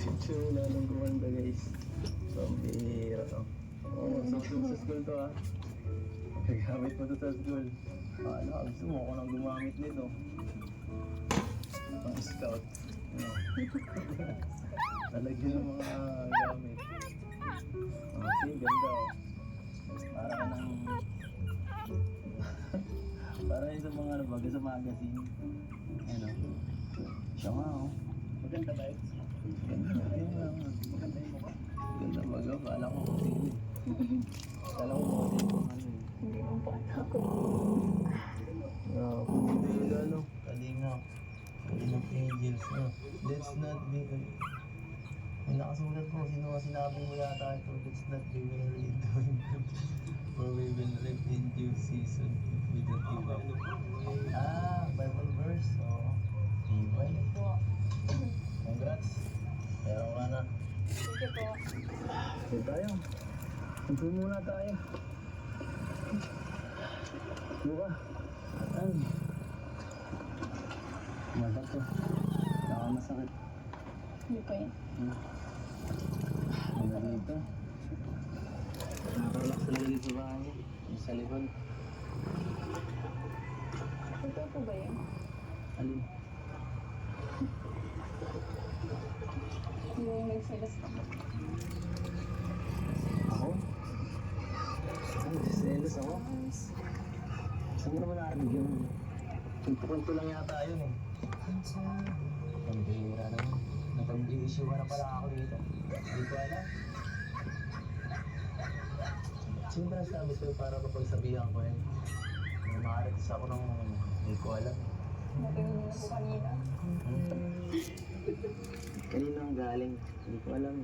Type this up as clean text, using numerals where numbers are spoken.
Simula nung kumanda guys. Pambihira to. Oo, sa school to ah. Gagamit mo to sa school. Gusto mo ako nang gumamit nito. Pang scout. Talagyan ng mga gamit. Okay, ganda oh. Para ka ng... para yun sa mga ano ba, sa magazine. Ano? Siya nga oh. Maganda ba yun? Maganda yung mukha. Ganda baga, kala ko kasi yun eh. Kala ko kasi yung ano eh. Hindi mo po ako. Hindi yun ano. Kalingap. Kalingap angels no. Let's not be... May nakasulat mo, sino nga sinabi mo yata ito, let's not be weary in doing good, for we will reap in due season if we don't give up. Bible verse, oo. Tibay. Congrats. Meron ka na. Sige po. Sige tayo. Upo muna tayo. Buka. Ay. Magat to. Masakit. Hindi po yun. Ano dito? Nakarelax talaga dito sa bahay. Yung sa likod. Ito po ba yun? Alin? Yung nagsagas ako. Ako? Ay, selos ako. Saan mo naman narinig yun? Kwento lang yata yun eh. Pambihira naman. Napag-i-issue ka na pala ako dito. Hindi ko alam. Sino ba nasabi sa'yo para mapagsabihan ko yun? Maaaritis ako ng hindi ko alam. Narinig na po kanina. Kanina ang galing. Hindi ko alam.